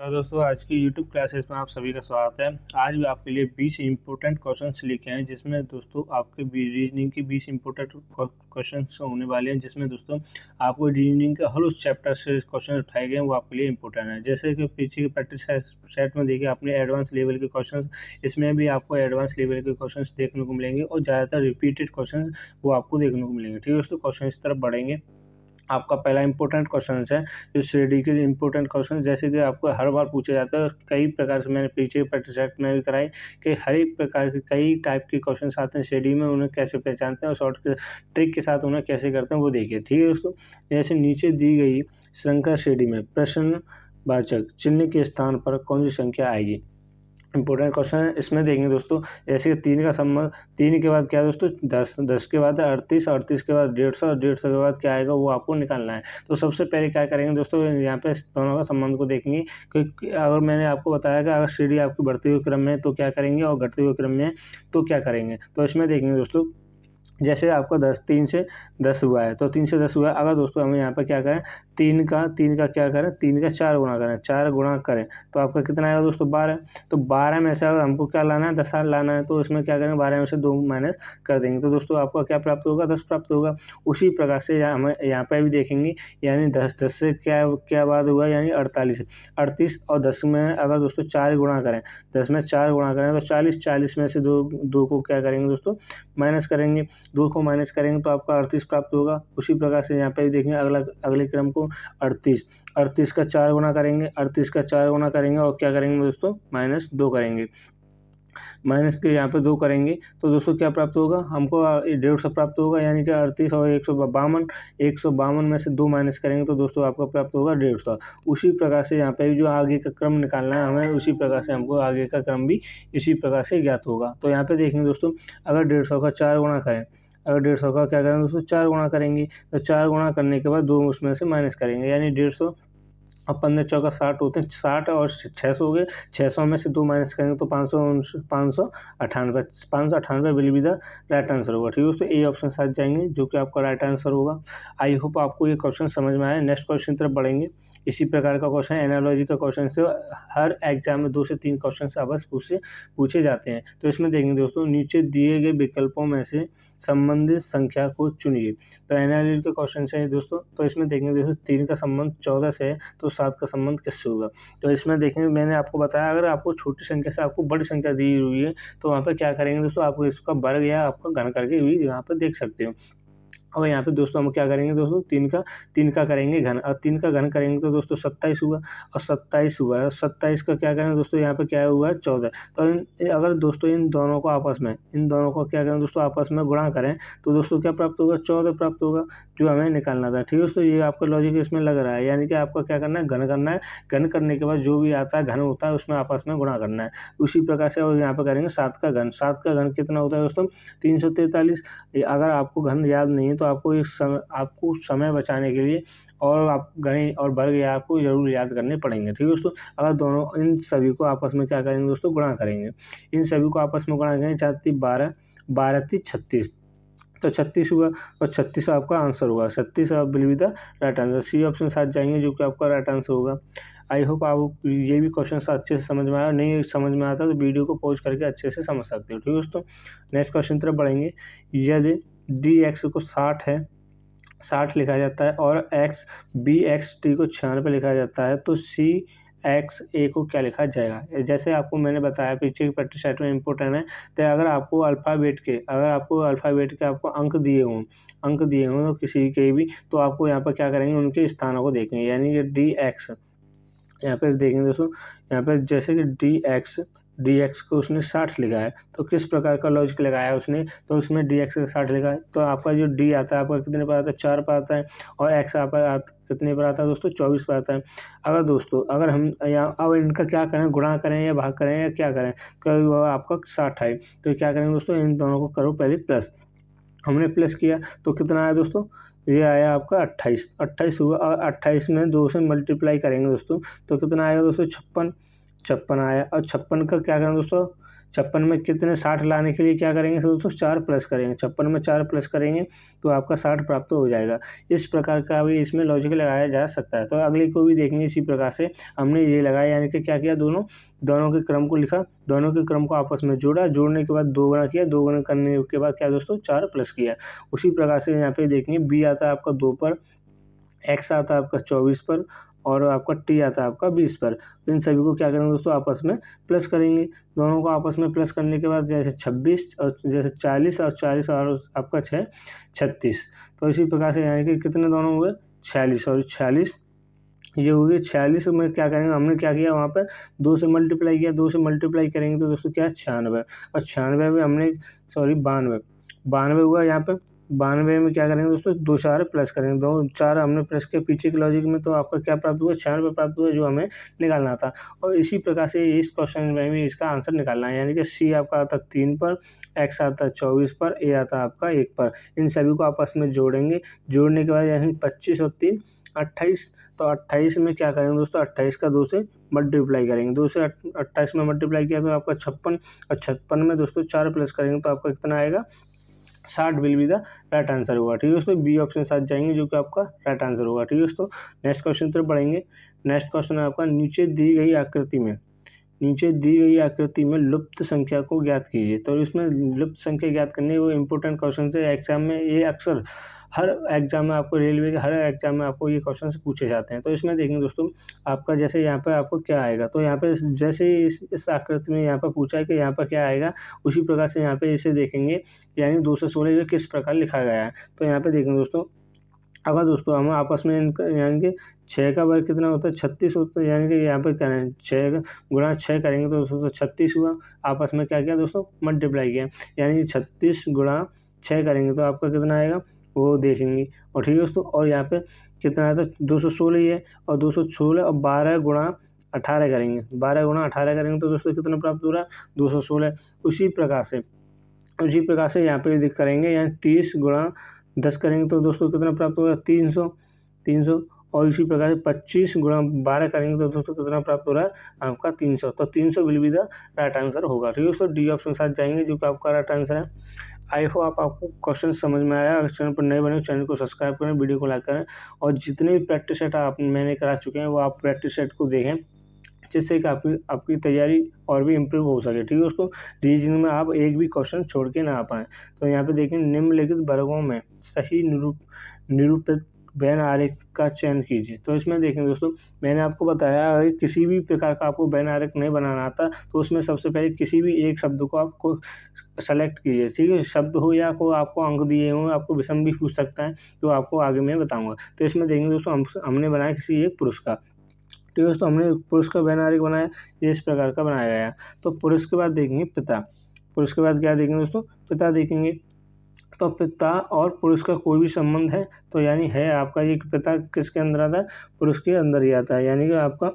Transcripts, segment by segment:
तो दोस्तों आज की YouTube क्लासेस में आप सभी का स्वागत है। आज भी आपके लिए 20 इम्पोर्टेंट क्वेश्चंस लिखे हैं, जिसमें दोस्तों आपके रीजनिंग की 20 इम्पोर्टेंट क्वेश्चंस होने वाले हैं, जिसमें दोस्तों आपको रीजनिंग के हर उस चैप्टर से क्वेश्चन उठाए गए हैं वो आपके लिए इम्पोर्टेंट है। जैसे कि पीछे की प्रैक्टिस सेट में देखिए आपने एडवांस लेवल के क्वेश्चन, इसमें भी आपको एडवांस लेवल के क्वेश्चन देखने को मिलेंगे और ज़्यादातर रिपीटेड क्वेश्चन वो आपको देखने को मिलेंगे। ठीक है दोस्तों, क्वेश्चन इस तरफ बढ़ेंगे। आपका पहला इंपॉर्टेंट क्वेश्चन है जो सीडी के इंपॉर्टेंट क्वेश्चन, जैसे कि आपको हर बार पूछा जाता है। कई प्रकार से मैंने पीछे प्रैक्टिस सेट में भी कराई कि हर एक प्रकार के कई टाइप के क्वेश्चन आते हैं सीडी में, उन्हें कैसे पहचानते हैं और शॉर्ट ट्रिक के साथ उन्हें कैसे करते हैं वो देखिए। ठीक है दोस्तों, जैसे नीचे दी गई श्रृंखला सीडी में प्रश्नवाचक चिन्ह के स्थान पर कौन सी संख्या आएगी। इंपॉर्टेंट क्वेश्चन है। इसमें देखेंगे दोस्तों, जैसे कि 3 का संबंध, 3 के बाद क्या है दोस्तों 10, 10 के बाद 38, 38 के बाद 150 और 150 के बाद क्या आएगा वो आपको निकालना है। तो सबसे पहले क्या करेंगे दोस्तों, यहाँ पे दोनों का संबंध को देखेंगे। क्योंकि अगर मैंने आपको बताया कि अगर सीढ़ी आपकी बढ़ते हुए क्रम में है तो क्या करेंगे और घटते हुए क्रम में है तो क्या करेंगे। तो इसमें देखेंगे दोस्तों, जैसे आपका 3 से 10 हुआ है तो 3 से 10 हुआ है। अगर दोस्तों हम यहाँ पे क्या करें, 3 का क्या करें, 3 का 4 गुणा करें, 4 गुणा करें तो आपका कितना आएगा दोस्तों 12। तो 12 में से अगर हमको क्या लाना है 10 लाना है तो इसमें क्या करेंगे 12 में से 2 माइनस कर देंगे तो दोस्तों आपका क्या प्राप्त होगा 10 प्राप्त होगा। उसी प्रकार से हमें यहाँ पे भी देखेंगे, यानी 10 से क्या बाद हुआ, यानी 38 और 10 में अगर दोस्तों 4 गुणा करें, 10 में 4 गुणा करें तो 40 में से दो को क्या करेंगे दोस्तों माइनस करेंगे, 2 को माइनस करेंगे तो आपका 38 प्राप्त होगा। उसी प्रकार से यहाँ पे भी देखेंगे अगले क्रम को 38 का 4 गुणा करेंगे, 38 का 4 गुणा करेंगे और क्या करेंगे दोस्तों -2 करेंगे, माइनस के यहाँ पे 2 करेंगे तो दोस्तों क्या प्राप्त होगा हमको 150 प्राप्त होगा। यानी कि 38 और 152 में से 2 माइनस करेंगे तो दोस्तों आपका प्राप्त होगा 150। उसी प्रकार से यहाँ पे जो आगे का क्रम निकालना है हमें, उसी प्रकार से हमको आगे का क्रम भी इसी प्रकार से ज्ञात होगा। तो यहाँ पे देखेंगे दोस्तों, अगर 150 का 4 गुणा करें, अगर 150 का क्या करेंगे दोस्तों 4 गुणा करेंगे तो 4 गुणा करने के बाद 2 उसमें से माइनस करेंगे, यानी 150 अब 15 चौका 60 होते हैं, 60 और 600 हो गए, 600 में से 2 माइनस करेंगे तो 598 will be the right answer होगा। ठीक है दोस्तों, ए ऑप्शन साथ जाएंगे जो कि आपका राइट आंसर होगा। आई होप आपको ये क्वेश्चन समझ में आया। नेक्स्ट क्वेश्चन तरफ बढ़ेंगे। इसी प्रकार का क्वेश्चन एनालॉजी का क्वेश्चन से हर एग्जाम में 2 से 3 क्वेश्चन अवश्य पूछे जाते हैं। तो इसमें देखेंगे दोस्तों, नीचे दिए गए विकल्पों में से संबंधित संख्या को चुनिए। तो एनालॉजी का क्वेश्चन है दोस्तों, तो इसमें देखेंगे दोस्तों 3 का संबंध 14 से है तो 7 का संबंध किससे होगा। तो इसमें देखेंगे, मैंने आपको बताया अगर आपको छोटी संख्या से आपको बड़ी संख्या दी हुई है तो वहाँ पे क्या करेंगे दोस्तों, आपको इसका वर्ग या आपका घन करके भी यहाँ पे देख सकते हो। और यहाँ पे दोस्तों हम क्या करेंगे दोस्तों, 3 का करेंगे घन, और 3 का घन करेंगे तो दोस्तों 27 हुआ, और 27 हुआ है, और 27 का क्या करेंगे दोस्तों, यहाँ पे क्या हुआ है 14। तो अगर दोस्तों इन दोनों को क्या करें दोस्तों आपस में गुणा करें तो दोस्तों क्या प्राप्त होगा 14 प्राप्त होगा, जो हमें निकालना था। ठीक है दोस्तों, ये आपका लॉजिक इसमें लग रहा है, यानी कि आपका क्या करना है घन करना है, घन करने के बाद जो भी आता है घन होता है उसमें आपस में गुणा करना है। उसी प्रकार से और यहाँ पे करेंगे 7 का घन, 7 का घन कितना होता है दोस्तों 343। अगर आपको घन याद नहीं है तो आपको समय बचाने के लिए और आप गणित और वर्ग या आपको जरूर याद करने पड़ेंगे। ठीक है दोस्तों, अगर दोनों इन सभी को आपस में क्या करेंगे दोस्तों गुणा करेंगे, इन सभी को आपस में गुणा करेंगे, 4 3 12, 12 3 36, तो 36 हुआ और 36 आपका आंसर होगा। 36 will be the right answer, C option साथ जाएंगे जो कि आपका राइट आंसर होगा। आई होप आप ये भी क्वेश्चन अच्छे से समझ में आया। नहीं समझ में आता तो वीडियो को पॉज करके अच्छे से समझ सकते हो। ठीक है दोस्तों, नेक्स्ट क्वेश्चन तरफ बढ़ेंगे। यदि डी एक्स को 60 है, 60 लिखा जाता है और एक्स बी एक्स टी को 96 लिखा जाता है तो सी एक्स ए को क्या लिखा जाएगा। जैसे आपको मैंने बताया पीछे की प्रैक्टिस सेट में इंपॉर्टेंट है, तो अगर आपको अल्फ़ाबेट के आपको अंक दिए हों तो किसी के भी, तो आपको यहाँ पर क्या करेंगे उनके स्थानों को देखेंगे, यानी कि डी एक्स यहाँ पे देखेंगे दोस्तों, यहाँ पे जैसे कि डी एक्स को उसने 60 लिखा है तो किस प्रकार का लॉजिक लगाया है उसने, तो उसमें डी एक्स का 60 लिखा है तो आपका जो डी आता है आपका कितने पर आता है 4 पर आता है, और एक्स कितने पर आता है दोस्तों 24 पर आता है। अगर हम यहाँ अब इनका क्या करें, गुणा करें या भाग करें या क्या करें, कभी वो आपका 60 है तो क्या करेंगे दोस्तों इन दोनों को करो पहले प्लस। हमने प्लस किया तो कितना आया दोस्तों, ये आया आपका 28 हुआ, और 28 में 2 से मल्टीप्लाई करेंगे दोस्तों तो कितना आएगा दोस्तों 56 आया। और 56 का क्या करें दोस्तों, 56 में कितने 60 लाने के लिए क्या करेंगे दोस्तों 4 प्लस करेंगे, 56 में 4 प्लस करेंगे तो आपका 60 प्राप्त हो जाएगा। इस प्रकार का भी इसमें लॉजिक लगाया जा सकता है। तो अगले को भी देखेंगे इसी प्रकार से हमने ये लगाया, यानी कि क्या किया, दोनों के क्रम को लिखा, दोनों के क्रम को आपस में जोड़ा, जोड़ने के बाद 2 गुना किया, 2 गुना करने के बाद क्या दोस्तों 4 प्लस किया। उसी प्रकार से यहाँ पे देखेंगे बी आता है आपका 2 पर, एक्स आता है आपका 24 पर और आपका टी आता है आपका 20 पर। तो इन सभी को क्या करेंगे दोस्तों आपस में प्लस करेंगे। दोनों को आपस में प्लस करने के बाद जैसे 26 और जैसे 40 और 40 और आपका 6 36। तो इसी प्रकार से यानी कि कितने दोनों हुए 46 और 46 ये हो गए। 46 में क्या करेंगे, हमने क्या किया वहाँ पे 2 से मल्टीप्लाई किया, 2 से मल्टीप्लाई करेंगे तो दोस्तों क्या है 96 और 96 में हमने 92 हुआ। यहाँ पे 92 में क्या करेंगे दोस्तों 2 4 प्लस करेंगे, 2 4 हमने प्लस के पीछे के लॉजिक में, तो आपका क्या प्राप्त हुआ 96 प्राप्त हुआ जो हमें निकालना था। और इसी प्रकार से इस क्वेश्चन में भी इसका आंसर निकालना है, यानी कि सी आपका आता 3 पर, एक्स आता 24 पर, ए आता आपका 1 पर। इन सभी को आपस में जोड़ेंगे, जोड़ने के बाद यानी 25 और 3 28। तो 28 में क्या करेंगे दोस्तों 28 का 2 से मल्टीप्लाई करेंगे, 2 से 28 में मल्टीप्लाई किया तो आपका 56 और 56 में दोस्तों 4 प्लस करेंगे तो आपका कितना आएगा 60 will be the right answer होगा। ठीक है दोस्तों, बी ऑप्शन के साथ जाएंगे जो कि आपका राइट आंसर होगा। ठीक है दोस्तों, नेक्स्ट क्वेश्चन तरफ बढ़ेंगे। नेक्स्ट क्वेश्चन है आपका नीचे दी गई आकृति में लुप्त संख्या को ज्ञात कीजिए। तो इसमें लुप्त संख्या ज्ञात करने वो इंपॉर्टेंट क्वेश्चन है एग्जाम में, ये अक्सर हर एग्जाम में आपको, रेलवे के हर एग्जाम में आपको ये क्वेश्चन पूछे जाते हैं। तो इसमें देखेंगे दोस्तों आपका जैसे यहाँ पे आपको क्या आएगा, तो यहाँ पे जैसे इस आकृति में यहाँ पर पूछा है कि यहाँ पर क्या आएगा, उसी प्रकार से यहाँ पे इसे देखेंगे, यानी 216 ये किस प्रकार लिखा गया है। तो यहाँ पे देखेंगे दोस्तों, अगर दोस्तों हम आपस में इनका यानी कि 6 का वर्ग कितना होता है 36 होता है, यानी कि यहाँ पे क्या है 6 गुणा 6 करेंगे तो दोस्तों 36 हुआ। आपस में क्या किया दोस्तों मल्टीप्लाई किया, यानी कि 36 गुणा 6 करेंगे तो आपका कितना आएगा वो देखेंगे। और ठीक है दोस्तों, और यहाँ पे कितना आता है 216 ही है, और 216 और 12 गुणा 18 करेंगे, 12 गुणा 18 करेंगे तो दोस्तों कितना प्राप्त हो रहा है 216। उसी प्रकार से यहाँ पे करेंगे, यानी 30 गुणा 10 करेंगे तो दोस्तों कितना प्राप्त होगा 300। और इसी प्रकार से 25 गुणा 12 करेंगे तो दोस्तों कितना प्राप्त हो रहा है आपका 300। तो 300 will be the right answer होगा। ठीक है दोस्तों, डी ऑप्शन के साथ जाएंगे जो कि आपका राइट आंसर है। आई होप आपको क्वेश्चन समझ में आया। अगर चैनल पर नए बने चैनल को सब्सक्राइब करें, वीडियो को लाइक करें, और जितने भी प्रैक्टिस सेट मैंने करा चुके हैं वो आप प्रैक्टिस सेट को देखें, जिससे कि आपकी तैयारी और भी इम्प्रूव हो सके। ठीक है दोस्तों, रीजनिंग में आप एक भी क्वेश्चन छोड़ के ना आ पाएँ। तो यहाँ पे देखें निम्नलिखित वर्गों में सही निरूपित वेन आरेख का चयन कीजिए। तो इसमें देखें दोस्तों, मैंने आपको बताया अगर किसी भी प्रकार का आपको वेन आरेख नहीं बनाना आता तो उसमें सबसे पहले किसी भी एक शब्द को आपको सेलेक्ट कीजिए। ठीक है, शब्द हो या को आपको अंक दिए हों, आपको विषम भी पूछ सकता है, तो आपको आगे मैं बताऊंगा। तो इसमें देखेंगे दोस्तों हमने बनाया किसी एक पुरुष का। ठीक है दोस्तों, हमने पुरुष का वेन आरेख बनाया, ये इस प्रकार का बनाया गया। तो पुरुष के बाद देखेंगे पिता, पुरुष के बाद क्या देखेंगे दोस्तों पिता देखेंगे। तो पिता और पुरुष का कोई भी संबंध है तो यानी है आपका ये पिता किसके अंदर आता है पुरुष के अंदर ही आता है, यानी कि आपका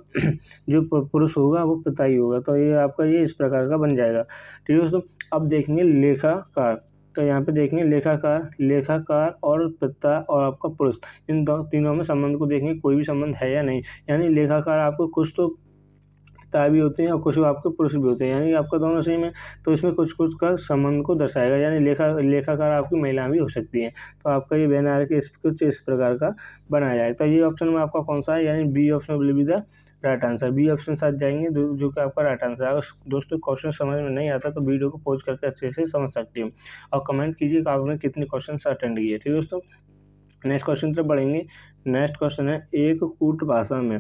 जो पुरुष होगा वो पिता ही होगा। तो ये आपका ये इस प्रकार का बन जाएगा। ठीक है दोस्तों, अब देखेंगे लेखाकार। तो यहाँ पे देखेंगे लेखाकार और पिता और आपका पुरुष, इन तीनों में संबंध को देखेंगे कोई भी संबंध है या नहीं। यानी लेखाकार आपको कुछ तो पिता भी होते हैं और कुछ आपके पुरुष भी होते हैं, यानी आपका दोनों सेम है, तो इसमें कुछ का संबंध को दर्शाएगा। यानी लेखाकार आपकी महिला भी हो सकती है। तो आपका ये वेन आरेख कुछ इस प्रकार का बनाया जाए। तो ये ऑप्शन में आपका कौन सा है, यानी B option will be the right answer. B option साथ जाएंगे जो कि आपका राइट आंसर है। अगर दोस्तों क्वेश्चन समझ में नहीं आता तो वीडियो को पॉज करके अच्छे से समझ सकते हो, और कमेंट कीजिए कि आपने कितने क्वेश्चन अटेंड किए। ठीक है दोस्तों, नेक्स्ट क्वेश्चन तरफ बढ़ेंगे। नेक्स्ट क्वेश्चन है एक कूट भाषा में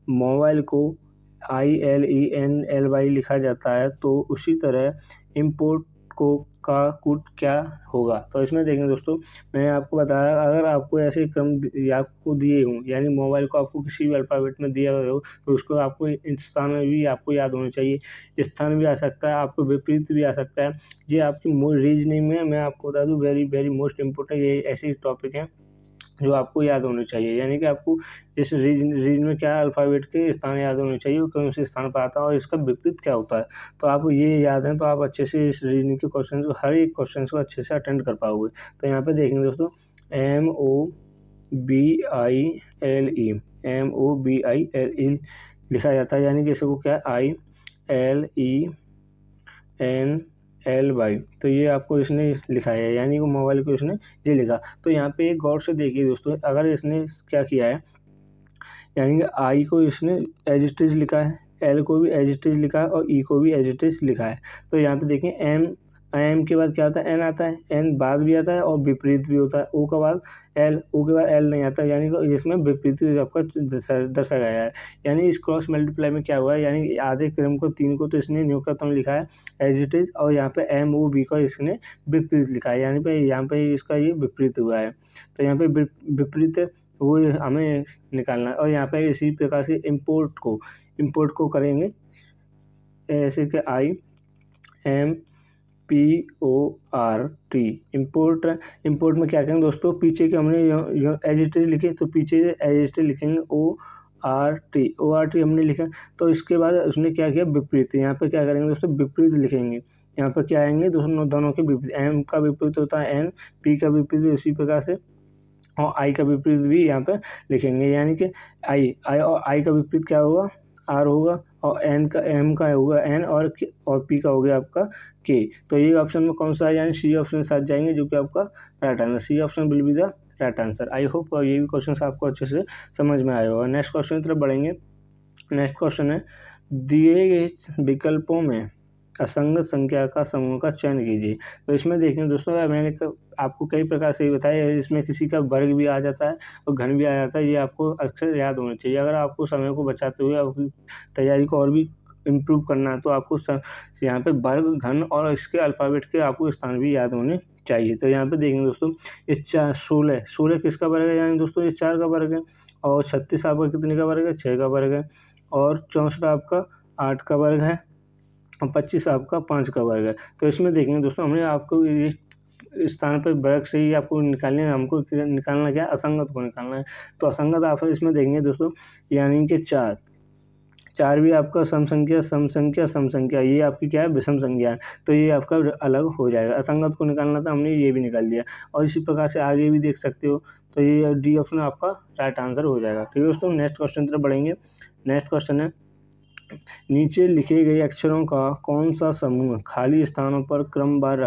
मोबाइल को ILENLY लिखा जाता है, तो उसी तरह इम्पोर्ट को का कूट क्या होगा। तो इसमें देखेंगे दोस्तों, मैंने आपको बताया अगर आपको ऐसे क्रम आपको दिए हों, यानी मोबाइल को आपको किसी भी अल्फ़ाबेट में दिया हो तो उसको आपको स्थान में भी आपको याद होना चाहिए। स्थान भी आ सकता है, आपको विपरीत भी आ सकता है। ये आपकी रीजनिंग में मैं आपको बता दूँ वेरी वेरी मोस्ट इम्पोर्टेंट ये ऐसे टॉपिक हैं जो आपको याद होने चाहिए। यानी कि आपको इस रीजन में क्या अल्फ़ाबेट के स्थान याद होने चाहिए, कौन से स्थान पर आता है और इसका विपरीत क्या होता है। तो आपको ये याद है तो आप अच्छे से इस रीजनिंग के क्वेश्चन को हर एक क्वेश्चन को अच्छे से अटेंड कर पाओगे। तो यहाँ पे देखेंगे दोस्तों MOBILE लिखा जाता है, यानी कि इसको क्या ILENLY NL/। तो ये आपको इसने लिखा है, यानी कि मोबाइल को इसने ये लिखा। तो यहाँ पे एक गौर से देखिए दोस्तों, अगर इसने क्या किया है, यानी कि I को इसने एज इट इज लिखा है, L को भी एज इट इज लिखा है और E को भी एज इट इज लिखा है। तो यहाँ पे देखें M के बाद क्या आता है, N आता है, N बाद भी आता है और विपरीत भी होता है, O के बाद L, O के बाद L नहीं आता, यानी कि इसमें विपरीत आपका दर्शाया गया है। यानी इस क्रॉस मल्टीप्लाई में क्या हुआ है, यानी आधे क्रम को 3 को तो इसने न्यूनतम लिखा है एज इट इज, और यहाँ पे MOB का इसने विपरीत लिखा है, यानी पे यहाँ पे इसका ये विपरीत हुआ है। तो यहाँ पे विपरीत वो हमें निकालना है। और यहाँ पे इसी प्रकार से इम्पोर्ट को करेंगे ऐसे कि IMPORT इम्पोर्ट में क्या करेंगे दोस्तों, पीछे के हमने एज इट इज लिखे, तो पीछे एज इट इज लिखेंगे ORT हमने लिखा। तो इसके बाद उसने क्या किया, विपरीत, यहाँ पे क्या करेंगे दोस्तों, विपरीत लिखेंगे। यहाँ पर क्या आएंगे दोनों के विपरीत, M का विपरीत होता है N, P का विपरीत उसी प्रकार से, और I का विपरीत भी यहाँ पे लिखेंगे, यानी कि I और I का विपरीत क्या होगा, R होगा, और M का होगा N, और P का हो गया आपका K। तो ये ऑप्शन में कौन सा है, यानी C ऑप्शन के साथ जाएंगे, जो कि आपका right answer, C option will be the right answer. I hope ये भी क्वेश्चन आपको अच्छे से समझ में आया होगा। नेक्स्ट क्वेश्चन की तरफ बढ़ेंगे। नेक्स्ट क्वेश्चन है, दिए गए विकल्पों में असंगत संख्या का समूह का चयन कीजिए। तो इसमें देखें दोस्तों, मैंने आपको कई प्रकार से बताया है, इसमें किसी का वर्ग भी आ जाता है और घन भी आ जाता है, ये आपको अक्सर याद होना चाहिए। अगर आपको समय को बचाते हुए आपकी तैयारी को और भी इम्प्रूव करना है, तो आपको यहाँ पे वर्ग, घन और इसके अल्फ़ाबेट के आपको स्थान भी याद होने चाहिए। तो यहाँ पे देखेंगे दोस्तों, ये 16 किसका वर्ग है, यानी दोस्तों ये 4 का वर्ग है, और 36 आपका कितने का वर्ग है, 6 का वर्ग है, और 64 आपका 8 का वर्ग है, और 25 आपका 5 का वर्ग है। तो इसमें देखेंगे दोस्तों, हमने आपको ये स्थान पर वर्ग से ही आपको हमको निकालना क्या है, असंगत को निकालना है। तो असंगत आप इसमें देखेंगे दोस्तों, यानी कि 4 भी आपका सम संख्या, ये आपकी क्या है, विषम संख्या है, तो ये आपका अलग हो जाएगा। असंगत को निकालना था, हमने ये भी निकाल दिया। और इसी प्रकार से आगे भी देख सकते हो, तो ये D ऑप्शन आपका राइट आंसर हो जाएगा। ठीक है दोस्तों, नेक्स्ट क्वेश्चन तरफ बढ़ेंगे। नेक्स्ट क्वेश्चन है, नीचे लिखे गए अक्षरों का कौन सा समूह खाली स्थानों पर क्रमवार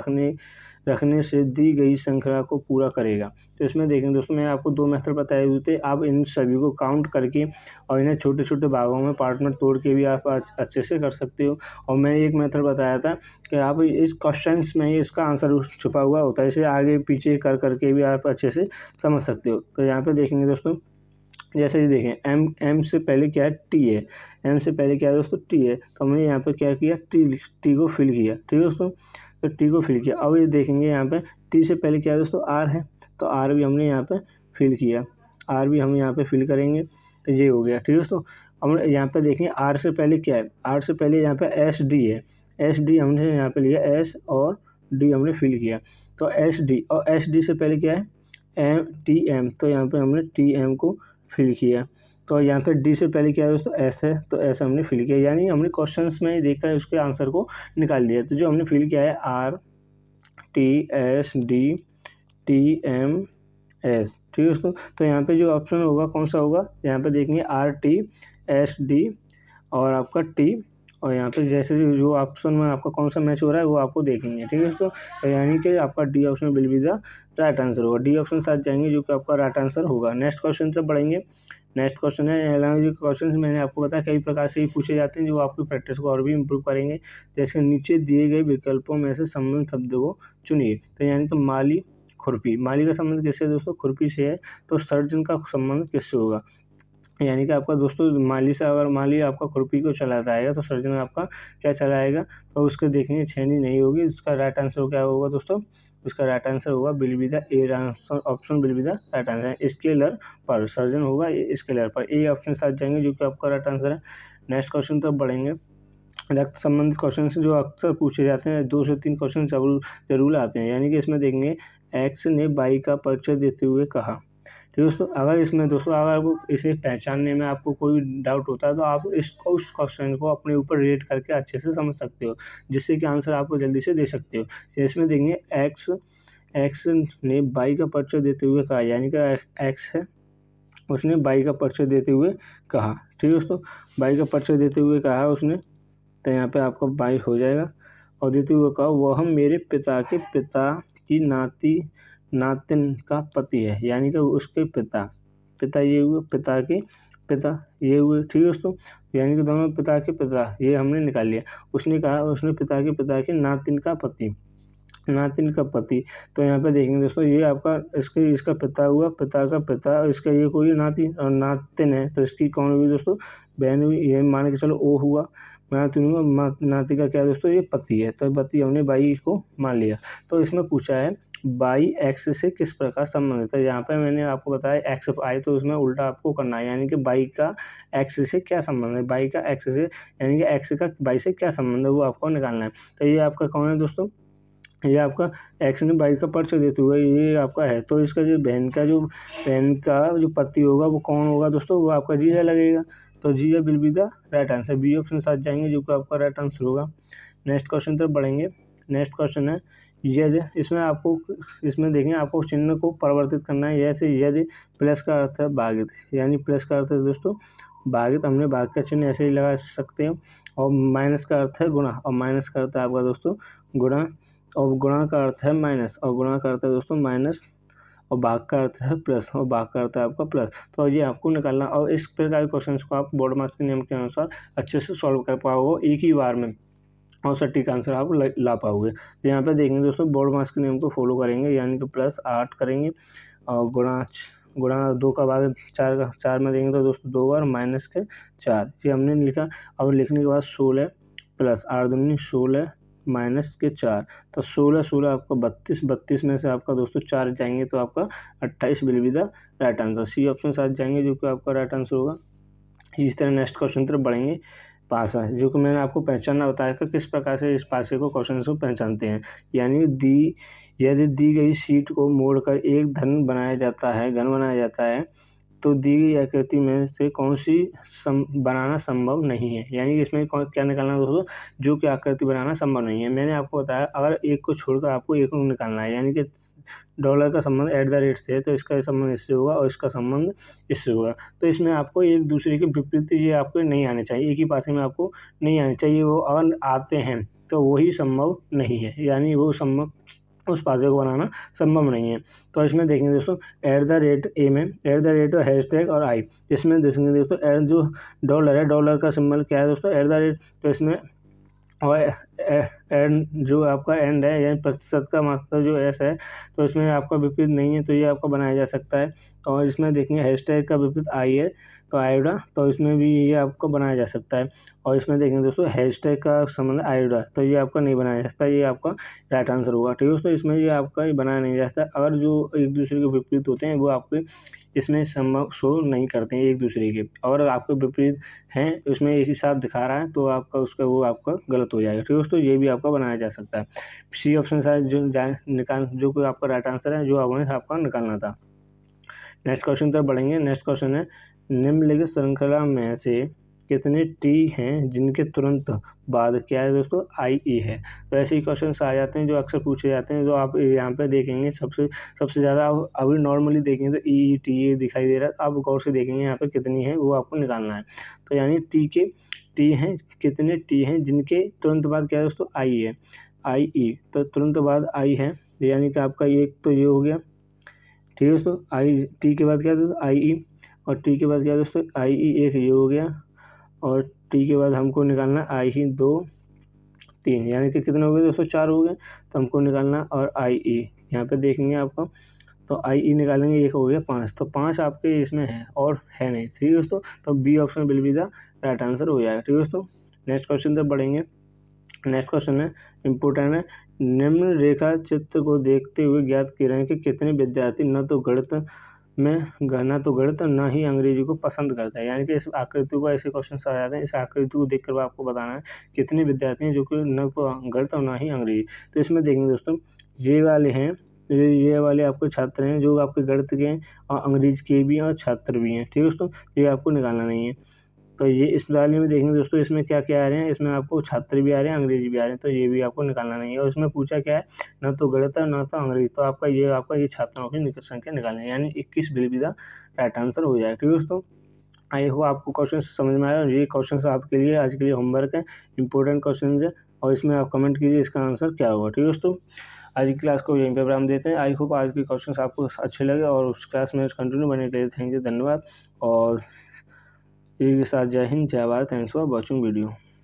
रखने से दी गई श्रृंखला को पूरा करेगा। तो इसमें देखें दोस्तों, मैंने आपको 2 मेथड बताए हुए थे, आप इन सभी को काउंट करके और इन्हें छोटे छोटे भागों में पार्ट में तोड़ के भी आप अच्छे से कर सकते हो। और मैंने एक मेथड बताया था कि आप इस क्वेश्चंस में इसका आंसर छुपा हुआ होता है, इसे आगे पीछे कर करके भी आप अच्छे से समझ सकते हो। तो यहाँ पर देखेंगे दोस्तों, जैसे ये देखें, M से पहले क्या है, T है, M से पहले क्या है दोस्तों, T है, तो हमने यहाँ पे क्या किया, T को फिल किया। ठीक है दोस्तों, तो T को फिल किया। अब ये देखेंगे यहाँ पे T से पहले क्या है दोस्तों, R है, तो R भी हमने यहाँ पे फिल किया, R भी हम यहाँ पे फिल करेंगे, तो ये हो गया। ठीक है दोस्तों, हम यहाँ पे देखेंगे R से पहले क्या है, R से पहले यहाँ पे SD है, SD हमने यहाँ पे लिया, S और D हमने फिल किया, तो SD, और SD से पहले क्या है, TM, तो यहाँ पे हमने TM को फिल किया। तो यहाँ पे D से पहले क्या है दोस्तों, S है, तो S हमने फिल किया, यानी हमने क्वेश्चंस में देखकर उसके आंसर को निकाल दिया। तो जो हमने फिल किया है RTSDTMS। ठीक है दोस्तों, तो यहाँ पे जो ऑप्शन होगा कौन सा होगा, यहाँ पे देखेंगे RTSD और आपका T, और यहाँ पे जैसे जो ऑप्शन में आपका कौन सा मैच हो रहा है वो आपको देखेंगे। ठीक है दोस्तों, तो यानी कि आपका D option will be the right answer होगा, D ऑप्शन साथ जाएंगे, जो कि आपका राइट आंसर होगा। नेक्स्ट क्वेश्चन तरफ बढ़ेंगे। नेक्स्ट क्वेश्चन है, एनालॉजी क्वेश्चन मैंने आपको बताया कई प्रकार से ही पूछे जाते हैं, जो आपकी प्रैक्टिस को और भी इम्प्रूव करेंगे। जैसे नीचे दिए गए विकल्पों में से संबंध शब्द को चुनिए। तो यानी कि माली, खुरपी, माली का संबंध किससे दोस्तों, खुरपी से है, तो सर्जन का संबंध किससे होगा, यानी कि आपका दोस्तों माली से, अगर माली आपका खुरपी को चलाता आएगा तो सर्जन आपका क्या चलाएगा, तो उसके देखेंगे छेनी नहीं होगी। उसका राइट आंसर क्या होगा दोस्तों, उसका राइट आंसर होगा will be the A option will be the right answer, scalar पर, सर्जन होगा स्केलर पर, ए ऑप्शन साथ जाएंगे, जो कि आपका राइट आंसर है। नेक्स्ट क्वेश्चन तब बढ़ेंगे। रक्त संबंधित क्वेश्चन से जो अक्सर पूछे जाते हैं, 2 से 3 क्वेश्चन जरूर आते हैं। यानी कि इसमें देखेंगे, एक्स ने बाई का परिचय देते हुए कहा। ठीक है दोस्तों, अगर इसमें दोस्तों अगर आपको इसे पहचानने में आपको कोई डाउट होता है, तो आप इसको उस क्वेश्चन को अपने ऊपर रेट करके अच्छे से समझ सकते हो, जिससे कि आंसर आपको जल्दी से दे सकते हो। इसमें देखेंगे, एक्स ने बाई का परिचय देते हुए कहा, यानी कि एक्स है, उसने बाई का परिचय देते हुए कहा। ठीक है दोस्तों, बाई का परिचय देते हुए कहा उसने, तो यहाँ पे आपका बाई हो जाएगा। और देते हुए कहा वह मेरे पिता के पिता की नातिन का पति है, यानी कि उसके पिता ये हुए, पिता के पिता ये हुए, ठीक है दोस्तों। यानी कि दोनों पिता के पिता ये हमने निकाल लिया। उसने कहा उसने पिता के पिता के नातिन का पति, तो यहाँ पे देखेंगे दोस्तों ये आपका इसका पिता हुआ, पिता का पिता, इसका ये कोई नातिन है, तो इसकी कौन हुई दोस्तों, बहन हुई। ये मान के चलो ओ हुआ, नातिन हुआ, नाती का क्या दोस्तों, ये पति है, तो पति हमने बाई को मान लिया। तो इसमें पूछा है बाई एक्स से किस प्रकार संबंधित है। यहाँ पे मैंने आपको बताया एक्स आए तो उसमें उल्टा आपको करना है, यानी कि बाई का एक्स से क्या संबंध है, बाई का एक्स से यानी कि एक्स का बाई से क्या संबंध है वो आपको निकालना है। तो ये आपका कौन है दोस्तों, ये आपका एक्स ने बाई का परिचय देते हुए ये आपका है। तो इसका जो बहन का जो पति होगा वो कौन होगा दोस्तों, वो आपका जीजा लगेगा। तो जीजा will be the right answer, B option साथ जाएंगे जो कि आपका राइट आंसर होगा। नेक्स्ट क्वेश्चन तरफ बढ़ेंगे। नेक्स्ट क्वेश्चन है यदि, इसमें देखें आपको चिन्ह को परिवर्तित करना है। जैसे यदि प्लस का अर्थ है भागित, यानी प्लस का अर्थ है दोस्तों भागित, हमने भाग का चिन्ह ऐसे ही लगा सकते हैं। और माइनस का अर्थ है गुणा, और माइनस का अर्थ है आपका दोस्तों गुणा, और गुणा का अर्थ है माइनस, और गुणा का अर्थ है दोस्तों माइनस, और भाग का अर्थ है प्लस, और भाग का अर्थ है आपका प्लस। तो ये आपको निकालना, और इस प्रकार के क्वेश्चन को आप बोर्ड मार्क्स के नियम के अनुसार अच्छे से सॉल्व कर पाओगे एक ही बार में, और सटीक आंसर आप ला पाओगे। तो यहाँ पे देखेंगे दोस्तों बोर्ड मार्क्स के नियम को फॉलो करेंगे, यानी कि +8 करेंगे, और गुणा 2 का भाग 4 में देंगे तो दोस्तों 2 बार माइनस के 4, ये हमने लिखा। अब लिखने के बाद 16 प्लस 8 दूनी 16 माइनस के 4, तो 16 आपका 32 में से आपका दोस्तों 4 जाएंगे तो आपका 28 will be the right answer, C option साथ जाएंगे जो कि आपका राइट आंसर होगा। इस तरह नेक्स्ट क्वेश्चन तरफ बढ़ेंगे। पासा, जो कि मैंने आपको पहचानना बताया कि किस प्रकार से इस पासे को क्वेश्चन को पहचानते हैं। यानी यदि दी गई शीट को मोड़कर एक घन बनाया जाता है तो दी गई आकृति में से कौन सी बनाना संभव नहीं है। यानी कि इसमें क्या निकालना है दोस्तों, जो कि आकृति बनाना संभव नहीं है। मैंने आपको बताया अगर एक को छोड़कर आपको एक को निकालना है, यानी कि डॉलर का संबंध @ से है तो इसका संबंध इससे होगा और इसका संबंध इससे होगा। तो इसमें आपको एक दूसरे के विपरीत ये आपको नहीं आने चाहिए, एक ही पासे में आपको नहीं आने चाहिए। वो अगर आते हैं तो वही संभव नहीं है, यानी वो उस पासे को बनाना संभव नहीं है। तो इसमें देखेंगे दोस्तों @ में @ हैशटैग और आई, इसमें देखेंगे दोस्तों जो डॉलर है, डॉलर का सिंबल क्या है दोस्तों, @ तो इसमें और एंड जो आपका एंड है यानी प्रतिशत का मात्रा जो एस है तो इसमें आपका विपरीत नहीं है, तो ये आपका बनाया जा सकता है। और इसमें देखेंगे हैशटैग का विपरीत आई है तो आयोडा, तो इसमें भी ये आपको बनाया जा सकता है। और इसमें देखेंगे दोस्तों हैशटैग का संबंध आयोडा, तो ये आपका नहीं बनाया जा सकता, ये आपका राइट आंसर होगा। ठीक है दोस्तों, इसमें ये आपका ये बनाया नहीं जा सकता। अगर जो एक दूसरे के विपरीत होते हैं वो आपके इसमें संभव शो नहीं करते हैं एक दूसरे के, और आपके विपरीत हैं उसमें एक ही साथ दिखा रहा है तो आपका उसका वो आपका गलत हो जाएगा। ठीक है दोस्तों, ये भी आपका बनाया जा सकता है। सी ऑप्शन शायद जो कोई आपका राइट आंसर है जो आपका निकालना था। नेक्स्ट क्वेश्चन तक बढ़ेंगे। नेक्स्ट क्वेश्चन है निम्नलिखित श्रृंखला में से कितने टी हैं जिनके तुरंत बाद क्या है दोस्तों, आई ई है। तो ऐसे ही क्वेश्चन आ जाते हैं जो अक्सर पूछे जाते हैं, जो आप यहाँ पे देखेंगे सबसे ज़्यादा अभी नॉर्मली देखेंगे तो ई टी ए दिखाई दे रहा है। आप गौर से देखेंगे यहाँ पे कितनी है वो आपको निकालना है। तो यानी कितने टी हैं जिनके तुरंत बाद क्या है दोस्तों, आई है, आई ई, तो तुरंत बाद आई है, यानी कि आपका एक तो ये हो गया। ठीक है दोस्तों, आई टी के बाद क्या है दोस्तों, आई ई, और टी के बाद क्या है दोस्तों, आई ई एक ये हो गया, और टी के बाद हमको निकालना आई ही 2 3, यानी कि कितने हो गए दोस्तों, 4 हो गए। तो हमको निकालना और आई ई यहाँ पे देखेंगे आपको, तो आई ई निकालेंगे, एक हो गया 5, तो 5 आपके इसमें है और है नहीं। ठीक है दोस्तों, तो B option will be the right answer हो जाएगा। ठीक है दोस्तों, नेक्स्ट क्वेश्चन तक बढ़ेंगे। नेक्स्ट क्वेश्चन है इम्पोर्टेंट है, निम्न रेखा चित्र को देखते हुए ज्ञात करें कि कितने विद्यार्थी न तो गणित न ही अंग्रेजी को पसंद करता है। यानी कि इस आकृति को ऐसे क्वेश्चन आ जाते हैं, इस आकृति को देखकर आपको बताना है कितने विद्यार्थी हैं जो कि न तो गणित और न ही अंग्रेजी। तो इसमें देखेंगे दोस्तों ये वाले आपके छात्र हैं जो आपके गणित के हैं और अंग्रेजी के भी हैं और छात्र भी हैं। ठीक है दोस्तों, ये आपको निकालना नहीं है। तो ये इस वाले में देखेंगे दोस्तों इसमें क्या क्या आ रहे हैं, इसमें आपको छात्र भी आ रहे हैं, अंग्रेजी भी आ रहे हैं, तो ये भी आपको निकालना नहीं है। और इसमें पूछा क्या है, न तो गणित है न तो अंग्रेजी, तो आपका ये छात्रों की संख्या निकालनी है, यानी 21 will be the right answer हो जाएगा। ठीक है दोस्तों, आई होप आपको क्वेश्चन समझ में आया। और ये क्वेश्चन आपके लिए आज के लिए होमवर्क है, इंपॉर्टेंट क्वेश्चन है, और इसमें आप कमेंट कीजिए इसका आंसर क्या होगा। ठीक है दोस्तों, आज की क्लास को यहीं पर विराम देते हैं। आई होप आज के क्वेश्चंस आपको अच्छे लगे और उस क्लास में कंटिन्यू बने के लिए थैंक यू, धन्यवाद। और इसी के साथ जय हिंद, जय Bharat, thanks for watching video.